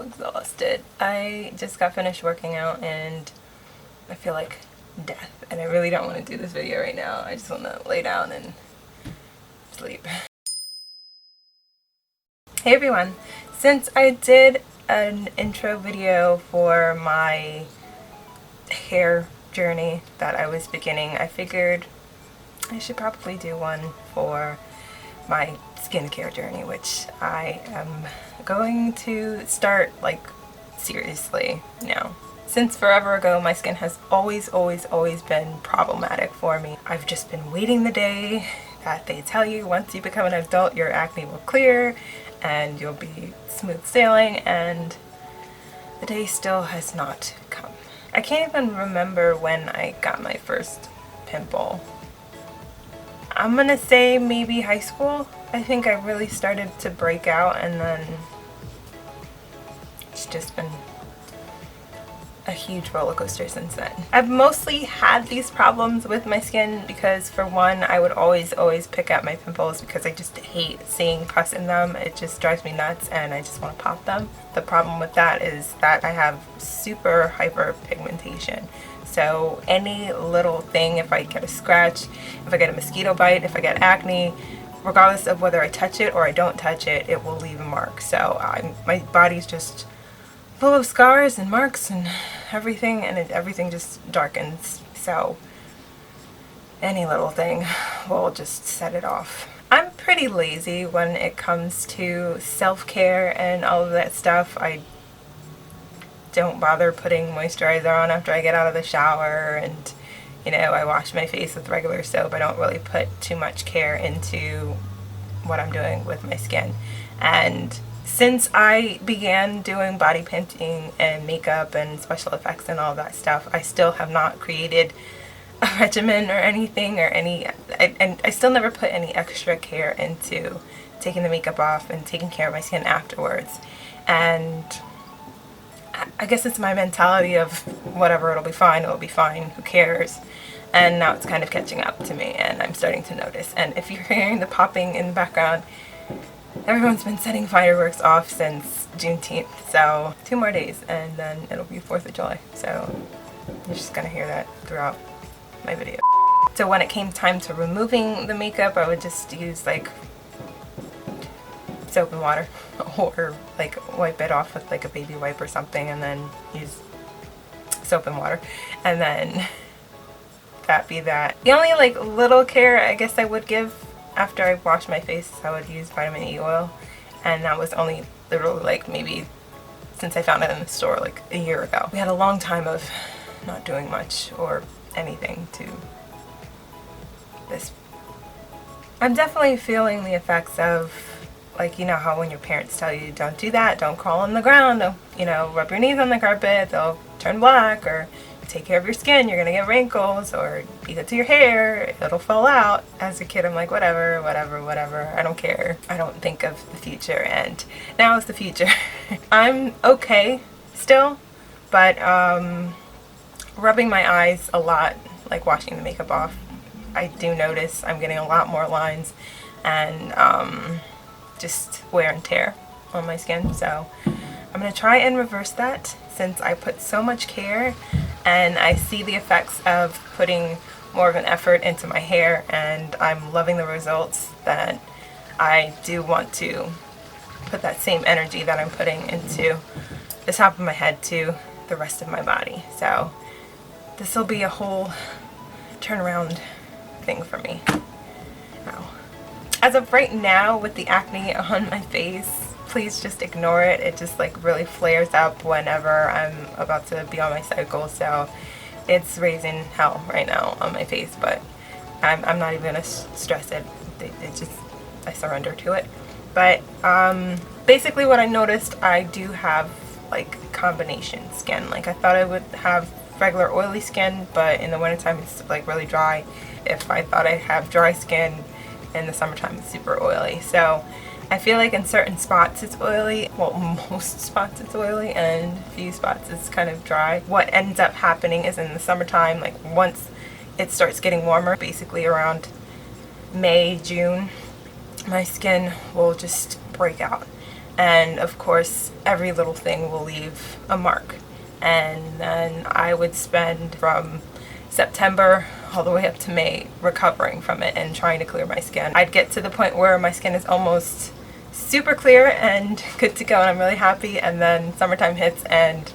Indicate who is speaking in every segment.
Speaker 1: exhausted. I just got finished working out and I feel like death, and I really don't want to do this video right now. I just want to lay down and sleep. Hey everyone! Since I did an intro video for my hair journey that I was beginning, I figured I should probably do one for my skincare journey, which I am going to start like seriously now. Since forever ago, my skin has always been problematic for me. I've just been waiting the day that they tell you once you become an adult your acne will clear and you'll be smooth sailing, and the day still has not come. I can't even remember when I got my first pimple. I'm gonna say maybe high school. I think I really started to break out, and then it's just been a huge roller coaster since then. I've mostly had these problems with my skin because, for one, I would always pick at my pimples because I just hate seeing pus in them. It just drives me nuts and I just want to pop them. The problem with that is that I have super hyperpigmentation. So any little thing, if I get a scratch, if I get a mosquito bite, if I get acne, regardless of whether I touch it or I don't touch it, it will leave a mark. So my body's just full of scars and marks and everything, and everything just darkens. So any little thing will just set it off. I'm pretty lazy when it comes to self-care and all of that stuff. I don't bother putting moisturizer on after I get out of the shower, and I wash my face with regular soap. I don't really put too much care into what I'm doing with my skin. And since I began doing body painting and makeup and special effects and all that stuff, I still have not created a regimen or anything, or and I still never put any extra care into taking the makeup off and taking care of my skin afterwards. And I guess it's my mentality of whatever, it'll be fine, who cares? And now it's kind of catching up to me, and I'm starting to notice. And if you're hearing the popping in the background, everyone's been setting fireworks off since Juneteenth, so 2 more days and then it'll be 4th of July. So you're just gonna hear that throughout my video. So when it came time to removing the makeup, I would just use like soap and water, or like wipe it off with like a baby wipe or something, and then use soap and water, and then that be that. The only like little care I guess I would give after I wash my face, I would use vitamin E oil, and that was only literally like maybe since I found it in the store like a year ago. We had a long time of not doing much or anything to this. I'm definitely feeling the effects of, like, how when your parents tell you don't do that, don't crawl on the ground, don't, rub your knees on the carpet, they'll turn black, or take care of your skin, you're gonna get wrinkles, or be good to your hair, it'll fall out. As a kid, I'm like, whatever, I don't care. I don't think of the future, and now is the future. I'm okay still, but rubbing my eyes a lot, like washing the makeup off, I do notice I'm getting a lot more lines and just wear and tear on my skin. So I'm gonna try and reverse that, since I put so much care and I see the effects of putting more of an effort into my hair, and I'm loving the results. That I do want to put that same energy that I'm putting into the top of my head to the rest of my body. So this will be a whole turnaround thing for me now. As of right now, with the acne on my face, please just ignore it. It just like really flares up whenever I'm about to be on my cycle, so it's raising hell right now on my face, but I'm not even gonna stress it. It just, I surrender to it. But basically what I noticed, I do have like combination skin. Like, I thought I would have regular oily skin, but in the wintertime it's like really dry. If I thought I'd have dry skin, in the summertime it's super oily. So I feel like in certain spots it's oily, well, most spots it's oily, and a few spots it's kind of dry. What ends up happening is in the summertime, like once it starts getting warmer, basically around May, June, my skin will just break out. and of course every little thing will leave a mark. And then I would spend from September all the way up to May recovering from it and trying to clear my skin. I'd get to the point where my skin is almost super clear and good to go, and I'm really happy, and then summertime hits and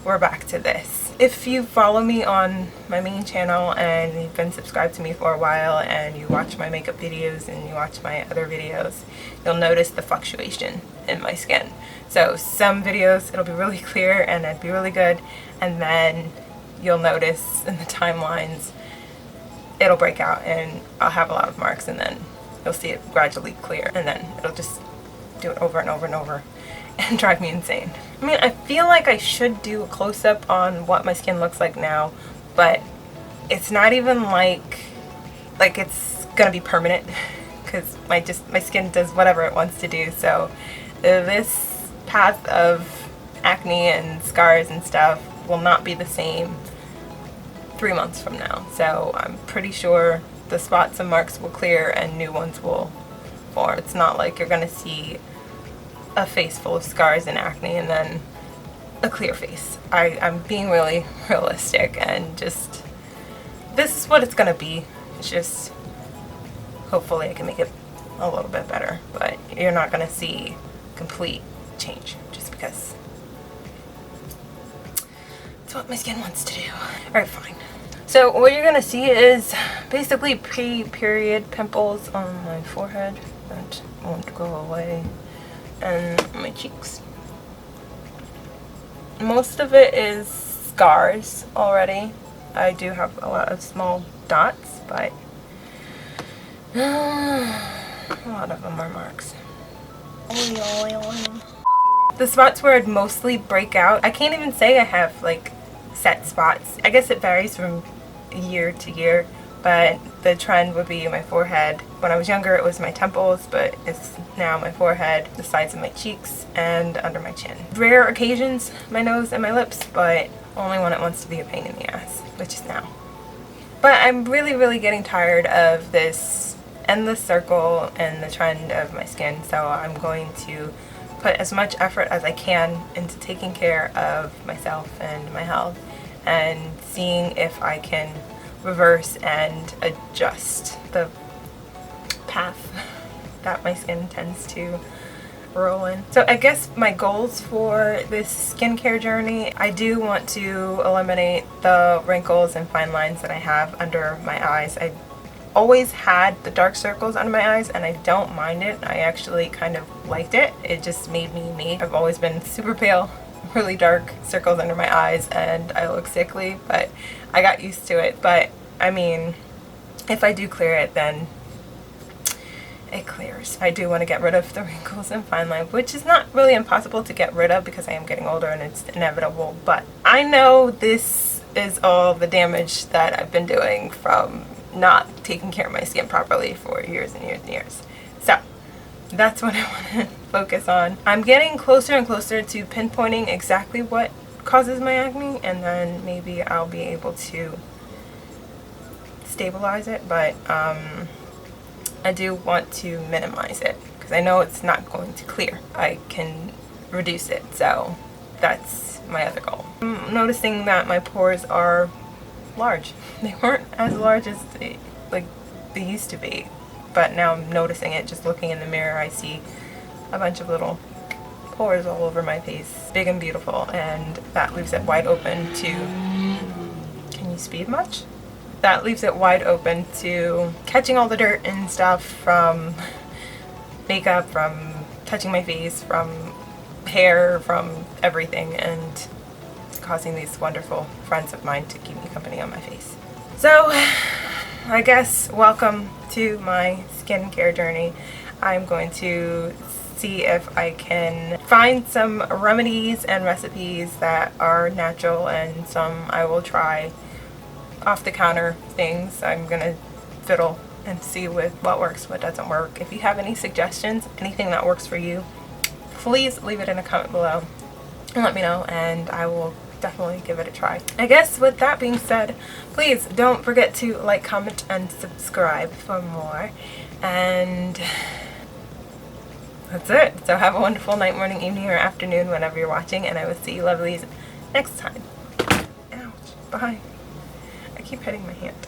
Speaker 1: we're back to this. If you follow me on my main channel and you've been subscribed to me for a while and you watch my makeup videos and you watch my other videos, you'll notice the fluctuation in my skin. So some videos it'll be really clear and it'd be really good, and then you'll notice in the timelines it'll break out and I'll have a lot of marks, and then you'll see it gradually clear, and then it'll just do it over and over and over and drive me insane. I mean, I feel like I should do a close-up on what my skin looks like now, but it's not even like it's gonna be permanent, because my skin does whatever it wants to do. So this path of acne and scars and stuff will not be the same 3 months from now. So I'm pretty sure the spots and marks will clear and new ones will form. It's not like you're gonna see a face full of scars and acne and then a clear face. I'm being really realistic, and just this is what it's gonna be. It's just hopefully I can make it a little bit better, but you're not gonna see complete change just because it's what my skin wants to do. Alright, fine. So what you're gonna see is basically pre-period pimples on my forehead that won't go away, and my cheeks. Most of it is scars already. I do have a lot of small dots, but a lot of them are marks. The spots where I'd mostly break out, I can't even say I have like set spots. I guess it varies from year to year, but the trend would be my forehead. When I was younger it was my temples, but it's now my forehead, the sides of my cheeks, and under my chin. Rare occasions my nose and my lips, but only when it wants to be a pain in the ass, which is now. But I'm really getting tired of this endless circle and the trend of my skin, so I'm going to put as much effort as I can into taking care of myself and my health, and seeing if I can reverse and adjust the path that my skin tends to roll in. So I guess my goals for this skincare journey, I do want to eliminate the wrinkles and fine lines that I have under my eyes. I always had the dark circles under my eyes and I don't mind it. I actually kind of liked it. It just made me me. I've always been super pale, really dark circles under my eyes, and I look sickly, but I got used to it. But I mean, if I do clear it, then it clears. I do want to get rid of the wrinkles and fine lines, which is not really impossible to get rid of because I am getting older and it's inevitable, but I know this is all the damage that I've been doing from not taking care of my skin properly for years and years and years. So that's what I want to focus on. I'm getting closer and closer to pinpointing exactly what causes my acne, and then maybe I'll be able to stabilize it, but I do want to minimize it because I know it's not going to clear. I can reduce it, so that's my other goal. I'm noticing that my pores are large. They weren't as large as they used to be, but now I'm noticing it just looking in the mirror. I see a bunch of little pores all over my face, big and beautiful, and that leaves it wide open to, can you speed much? That leaves it wide open to catching all the dirt and stuff from makeup, from touching my face, from hair, from everything, and causing these wonderful friends of mine to keep me company on my face. So I guess welcome to my skincare journey. I'm going to see if I can find some remedies and recipes that are natural, and some I will try off-the-counter things. I'm gonna fiddle and see with what works, what doesn't work. If you have any suggestions, anything that works for you, please leave it in a comment below and let me know, and I will definitely give it a try. I guess with that being said, please don't forget to like, comment, and subscribe for more, and that's it. So have a wonderful night, morning, evening, or afternoon whenever you're watching, and I will see you lovelies next time. Ouch. Bye. I keep hitting my hand.